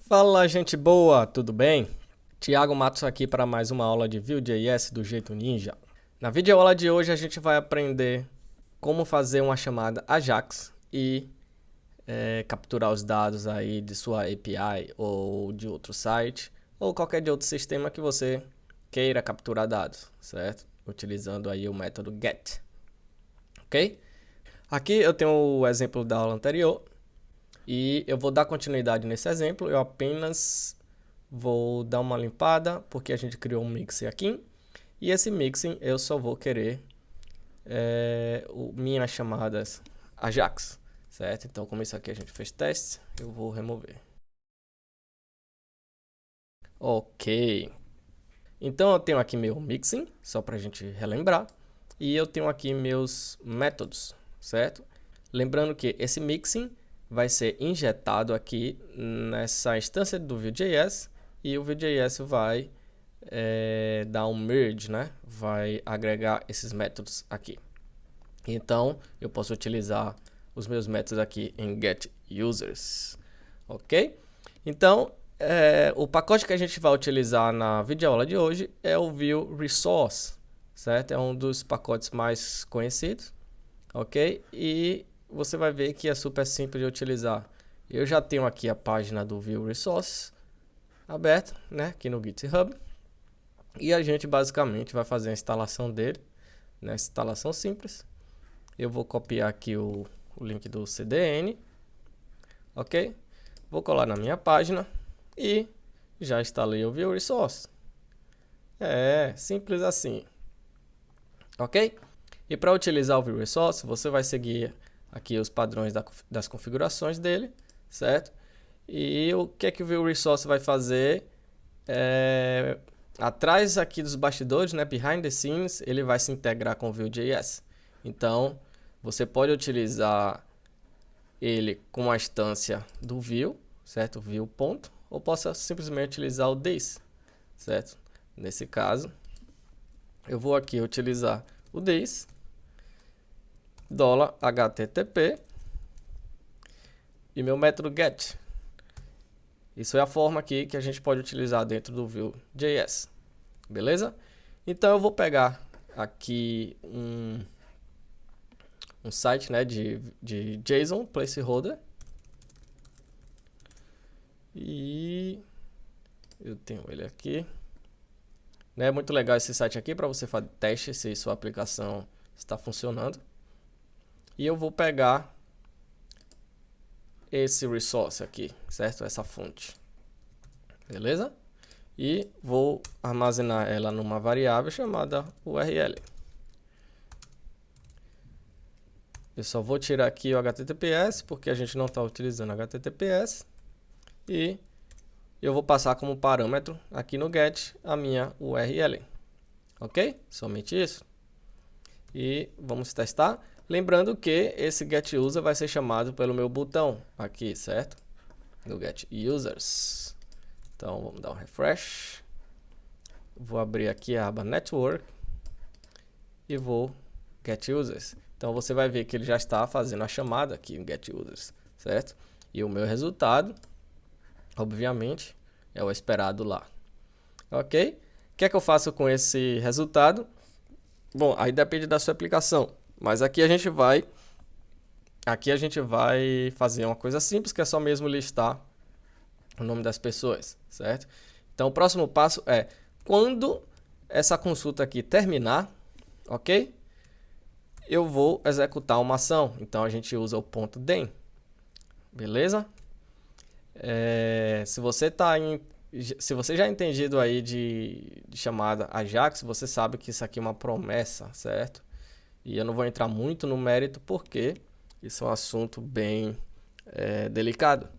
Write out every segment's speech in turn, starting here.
Fala, gente boa, tudo bem? Thiago Matos aqui para mais uma aula de Vue.js do jeito ninja. Na videoaula de hoje a gente vai aprender como fazer uma chamada Ajax e capturar os dados aí de sua API ou de outro site ou qualquer de outro sistema que você queira capturar dados, certo? Utilizando aí o método get, ok? Aqui eu tenho o exemplo da aula anterior e eu vou dar continuidade nesse exemplo. Eu apenas vou dar uma limpada porque a gente criou um mixing aqui. E esse mixing eu só vou querer minhas chamadas Ajax, certo? Então, como isso aqui a gente fez teste, eu vou remover. Ok. Então, eu tenho aqui meu mixing, só para a gente relembrar. E eu tenho aqui meus métodos, certo? Lembrando que esse mixing vai ser injetado aqui nessa instância do Vue.js e o Vue.js vai dar um merge, né? Vai agregar esses métodos aqui. Então, eu posso utilizar os meus métodos aqui em getUsers, ok? Então, o pacote que a gente vai utilizar na videoaula de hoje é o Vue Resource, certo? É um dos pacotes mais conhecidos, ok? E você vai ver que é super simples de utilizar. Eu já tenho aqui a página do Vue Resource aberta, né? Aqui no GitHub. E a gente basicamente vai fazer a instalação dele, né? Instalação simples. Eu vou copiar aqui o link do CDN, ok? Vou colar na minha página e já instalei o Vue Resource. É, simples assim, ok? E para utilizar o Vue Resource, você vai seguir aqui os padrões das configurações dele, certo? E o que o Vue Resource vai fazer? Atrás aqui dos bastidores, né, behind the scenes, ele vai se integrar com o Vue.js. Então, você pode utilizar ele com a instância do Vue, certo? Vue ponto, ou possa simplesmente utilizar o this, certo? Nesse caso, eu vou aqui utilizar o this, $http e meu método get. Isso é a forma aqui que a gente pode utilizar dentro do Vue.js, beleza? Então eu vou pegar aqui um site, né, de JSON placeholder e eu tenho ele aqui, né? É muito legal esse site aqui para você fazer teste se sua aplicação está funcionando. E eu vou pegar esse resource aqui, certo? Essa fonte, beleza? E vou armazenar ela numa variável chamada URL. Eu só vou tirar aqui o HTTPS, porque a gente não está utilizando HTTPS. E eu vou passar como parâmetro aqui no get a minha URL. Ok? Somente isso. E vamos testar. Lembrando que esse getUser vai ser chamado pelo meu botão aqui, certo? No getUsers. Então, vamos dar um refresh. Vou abrir aqui a aba Network. E vou getUsers. Então, você vai ver que ele já está fazendo a chamada aqui em getUsers, certo? E o meu resultado, obviamente, é o esperado lá. Ok? O que é que eu faço com esse resultado? Bom, aí depende da sua aplicação. Mas aqui a gente vai fazer uma coisa simples, que é só mesmo listar o nome das pessoas, certo? Então, o próximo passo é, quando essa consulta aqui terminar, ok? Eu vou executar uma ação. Então, a gente usa o ponto .den, beleza? Se você já entendido aí de chamada Ajax, você sabe que isso aqui é uma promessa, certo? E eu não vou entrar muito no mérito porque isso é um assunto bem delicado.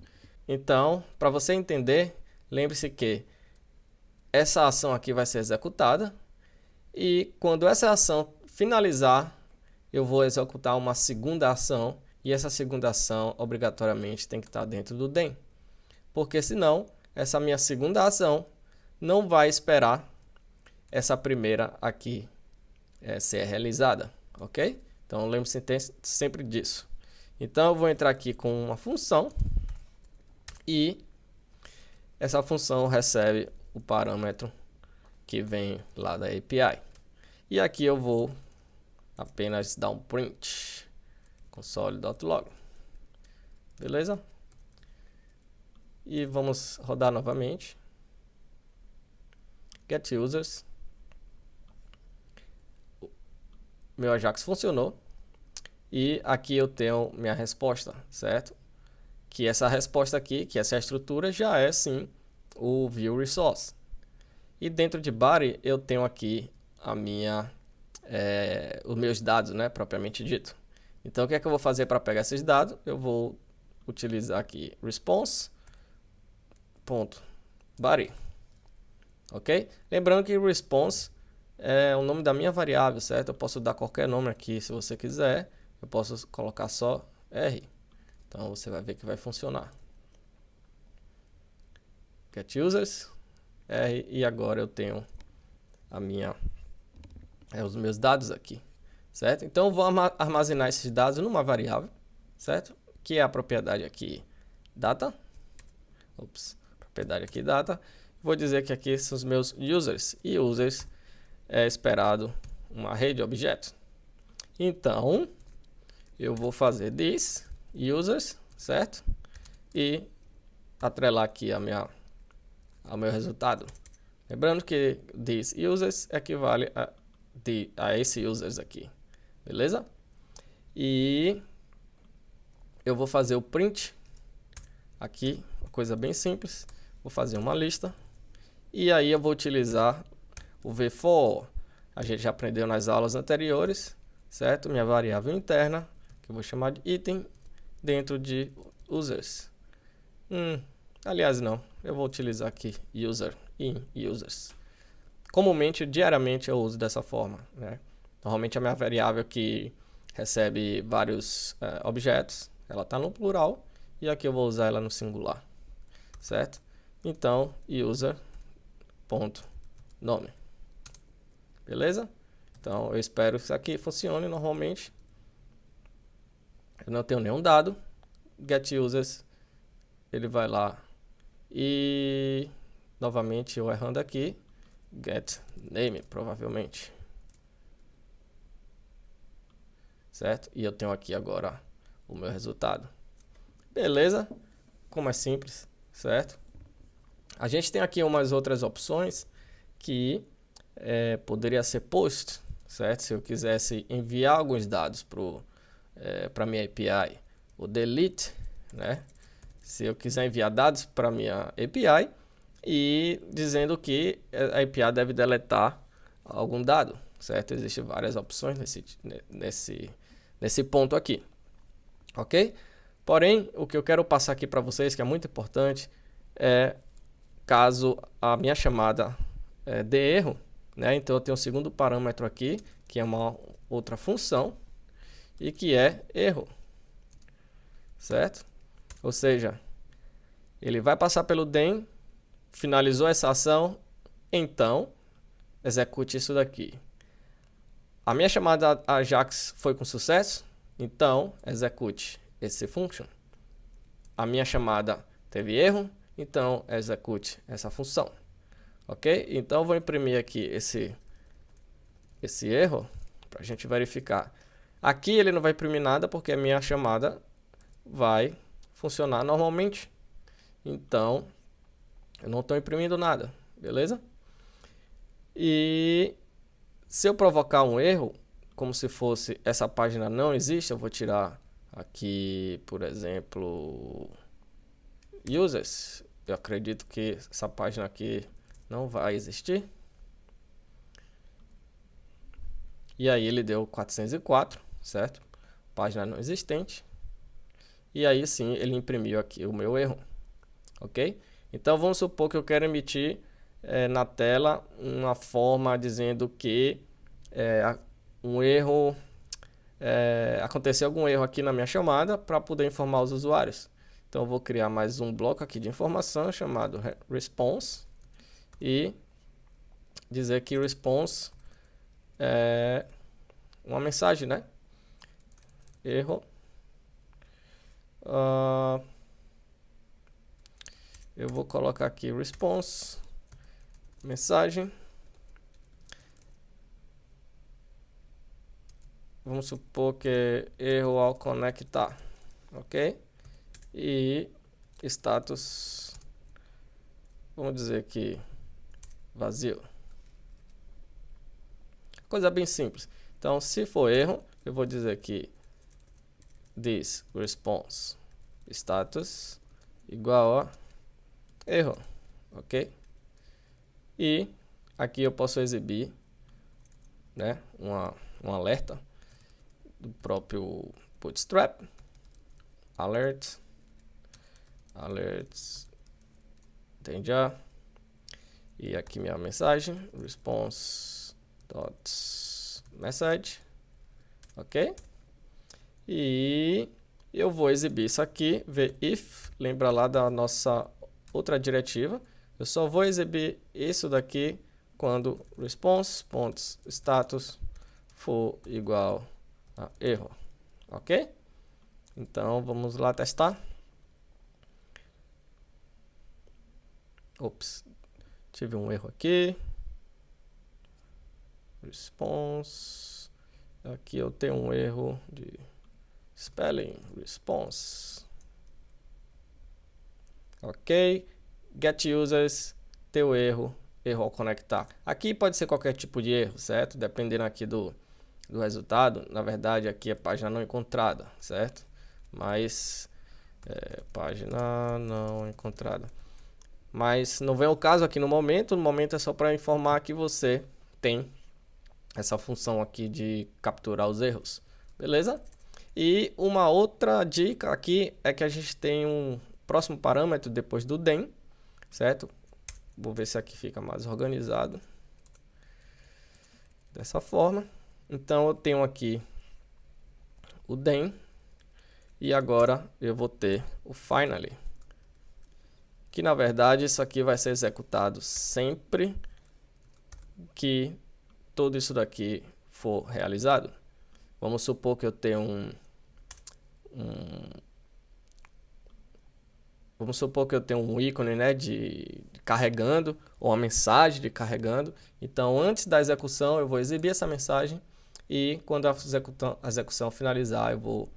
Então, para você entender, lembre-se que essa ação aqui vai ser executada e quando essa ação finalizar, eu vou executar uma segunda ação e essa segunda ação obrigatoriamente tem que estar dentro do DEM. Porque senão, essa minha segunda ação não vai esperar essa primeira aqui ser realizada, ok? Então, lembre-se sempre disso. Então, eu vou entrar aqui com uma função e essa função recebe o parâmetro que vem lá da API. E aqui eu vou apenas dar um print console.log. Beleza? E vamos rodar novamente. Get users. Meu Ajax funcionou. E aqui eu tenho minha resposta, certo? Que essa resposta aqui, que essa estrutura, já é sim o view resource. E dentro de body eu tenho aqui a minha, os meus dados, né, propriamente dito. Então o que é que eu vou fazer para pegar esses dados? Eu vou utilizar aqui response.body. Ok? Lembrando que response é o nome da minha variável, certo? Eu posso dar qualquer nome aqui se você quiser. Eu posso colocar só R. Então você vai ver que vai funcionar. Get users, R, e agora eu tenho a minha, os meus dados aqui, certo? Então eu vou armazenar esses dados numa variável, certo? Que é a propriedade aqui data. Propriedade aqui data. Vou dizer que aqui são os meus users, e users é esperado uma array de objetos. Então eu vou fazer this users, certo? E atrelar aqui ao meu resultado. Lembrando que this users equivale a esse users aqui, beleza? E eu vou fazer o print aqui, uma coisa bem simples. Vou fazer uma lista e aí eu vou utilizar o v-for. A gente já aprendeu nas aulas anteriores, certo? Minha variável interna, que eu vou chamar de item, dentro de users. Aliás, não. Eu vou utilizar aqui user in users. Comumente, diariamente, eu uso dessa forma, né? Normalmente a minha variável que recebe vários objetos, ela está no plural, e aqui eu vou usar ela no singular, certo? Então, user.nome. Beleza? Então, eu espero que isso aqui funcione normalmente. Eu não tenho nenhum dado. Get users, ele vai lá e novamente eu errando aqui, get name provavelmente, certo? E eu tenho aqui agora o meu resultado. Beleza? Como é simples, certo? A gente tem aqui umas outras opções que poderia ser post, certo? Se eu quisesse enviar alguns dados para minha API, o delete, né? Se eu quiser enviar dados para minha API e dizendo que a API deve deletar algum dado, certo? Existem várias opções nesse ponto aqui, ok? Porém, o que eu quero passar aqui para vocês, que é muito importante, é caso a minha chamada dê erro, né? Então eu tenho um segundo parâmetro aqui, que é uma outra função, e que é erro, certo? Ou seja, ele vai passar pelo DEM, finalizou essa ação, então execute isso daqui. A minha chamada Ajax foi com sucesso, então execute esse function. A minha chamada teve erro, então execute essa função. Ok? Então eu vou imprimir aqui esse erro para a gente verificar. Aqui ele não vai imprimir nada porque a minha chamada vai funcionar normalmente. Então eu não estou imprimindo nada, beleza? E se eu provocar um erro, como se fosse essa página não existe, eu vou tirar aqui, por exemplo, users. Eu acredito que essa página aqui não vai existir. E aí ele deu 404, certo? Página não existente. E aí sim ele imprimiu aqui o meu erro, ok? Então vamos supor que eu quero emitir na tela uma forma dizendo que um erro, aconteceu algum erro aqui na minha chamada para poder informar os usuários. Então eu vou criar mais um bloco aqui de informação chamado response e dizer que response é uma mensagem, né? Erro. eu vou colocar aqui response, mensagem. Vamos supor que é erro ao conectar, ok? E status, vamos dizer que vazio. Coisa bem simples. Então, se for erro, eu vou dizer que this response status igual a erro, ok? E aqui eu posso exibir, né, um alerta do próprio Bootstrap, alerts, danger, e aqui minha mensagem, response.message, ok? E eu vou exibir isso aqui, ver if, lembra lá da nossa outra diretiva, eu só vou exibir isso daqui quando response.status for igual a erro, ok? Então vamos lá testar. Ops, tive um erro aqui. Response, aqui eu tenho um erro de spelling, response. Ok, get users, teu erro ao conectar. Aqui pode ser qualquer tipo de erro, certo? Dependendo aqui do resultado, na verdade aqui é página não encontrada, certo? Mas, página não encontrada. Mas não vem ao caso aqui no momento é só para informar que você tem essa função aqui de capturar os erros, beleza? E uma outra dica aqui é que a gente tem um próximo parâmetro depois do then, certo? Vou ver se aqui fica mais organizado. Dessa forma. Então eu tenho aqui o then e agora eu vou ter o finally. Que na verdade isso aqui vai ser executado sempre que tudo isso daqui for realizado. Vamos supor que eu tenho vamos supor que eu tenho um ícone, né, de carregando, ou uma mensagem de carregando. Então, antes da execução, eu vou exibir essa mensagem e quando a execução finalizar, eu vou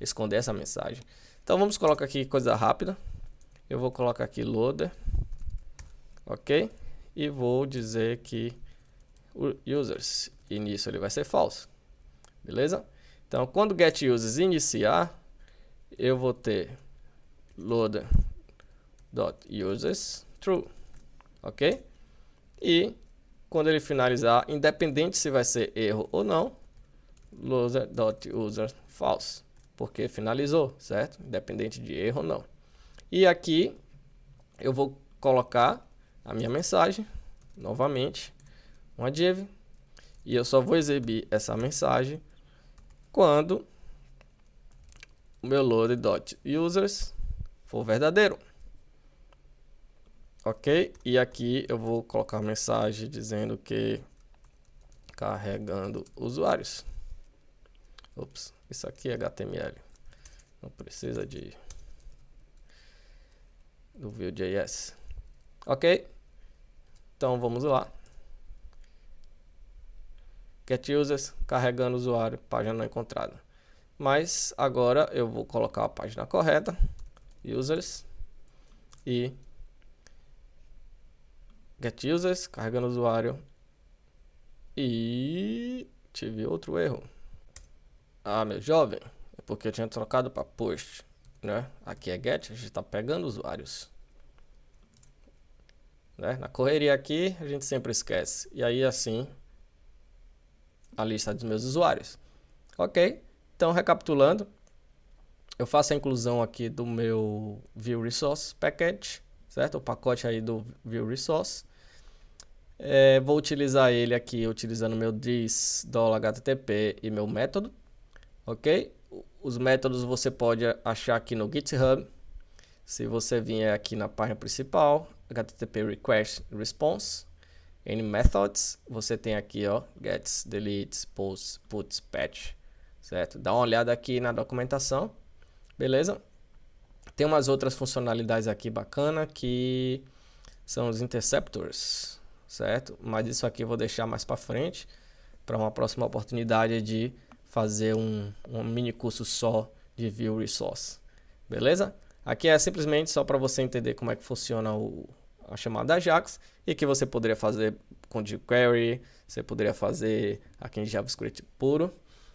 esconder essa mensagem. Então, vamos colocar aqui coisa rápida. Eu vou colocar aqui loader, ok? E vou dizer que o users, início ele vai ser falso, beleza? Então, quando get users iniciar, eu vou ter loader.users true, ok? E quando ele finalizar, independente se vai ser erro ou não, loader.user false, porque finalizou, certo? Independente de erro ou não. E aqui eu vou colocar a minha mensagem, novamente, uma div, e eu só vou exibir essa mensagem quando o meu load.users for verdadeiro. Ok? E aqui eu vou colocar uma mensagem dizendo que carregando usuários. Ops, isso aqui é HTML. Não precisa do Vue.js. Ok? Então vamos lá. Get users, carregando usuário, página não encontrada. Mas agora eu vou colocar a página correta, users, e get users, carregando usuário, e tive outro erro. Ah, meu jovem, é porque eu tinha trocado para post, né? Aqui é get, a gente está pegando usuários, né? Na correria aqui a gente sempre esquece, e aí assim a lista dos meus usuários. Ok? Então, recapitulando, eu faço a inclusão aqui do meu Vue Resource Package, certo? O pacote aí do Vue Resource. Vou utilizar ele aqui utilizando meu this, $http e meu método, ok? Os métodos você pode achar aqui no GitHub. Se você vier aqui na página principal, HTTP request response, N methods, você tem aqui, ó, gets, deletes, posts, puts, patch, certo? Dá uma olhada aqui na documentação, beleza? Tem umas outras funcionalidades aqui bacana que são os interceptors, certo? Mas isso aqui eu vou deixar mais para frente, para uma próxima oportunidade de fazer um mini curso só de View Resource, beleza? Aqui é simplesmente só para você entender como é que funciona a chamada Ajax e que você poderia fazer com jQuery, você poderia fazer aqui em JavaScript puro,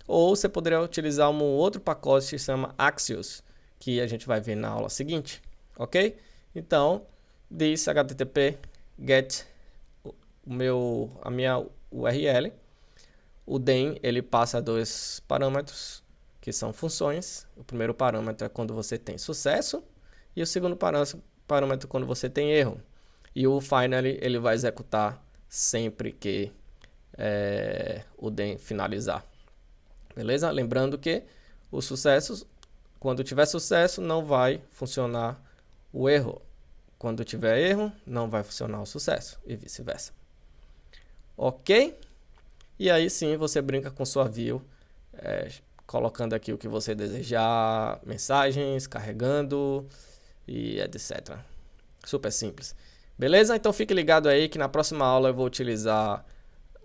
ou você poderia utilizar um outro pacote que se chama Axios, que a gente vai ver na aula seguinte, ok? Então, diz http get a minha URL. O DEM, ele passa dois parâmetros, que são funções. O primeiro parâmetro é quando você tem sucesso, e o segundo parâmetro é quando você tem erro. E o finally, ele vai executar sempre que o DEM finalizar. Beleza? Lembrando que os sucessos, quando tiver sucesso, não vai funcionar o erro. Quando tiver erro, não vai funcionar o sucesso e vice-versa. Ok? E aí sim você brinca com sua view, colocando aqui o que você desejar, mensagens, carregando e etc. Super simples. Beleza? Então fique ligado aí que na próxima aula eu vou utilizar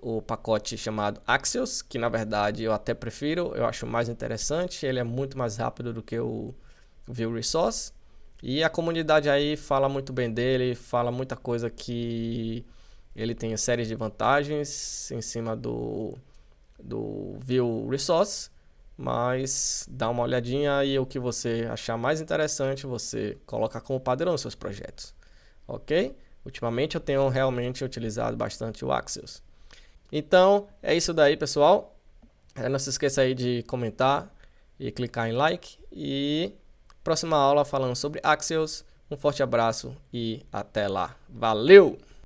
o pacote chamado Axios, que na verdade eu até prefiro, eu acho mais interessante, ele é muito mais rápido do que o View Resource. E a comunidade aí fala muito bem dele, fala muita coisa que ele tem séries de vantagens em cima do View Resource, mas dá uma olhadinha e o que você achar mais interessante você coloca como padrão nos seus projetos, ok? Ultimamente eu tenho realmente utilizado bastante o Axios. Então é isso daí, pessoal. Não se esqueça aí de comentar e clicar em like. E próxima aula falando sobre Axios. Um forte abraço e até lá. Valeu!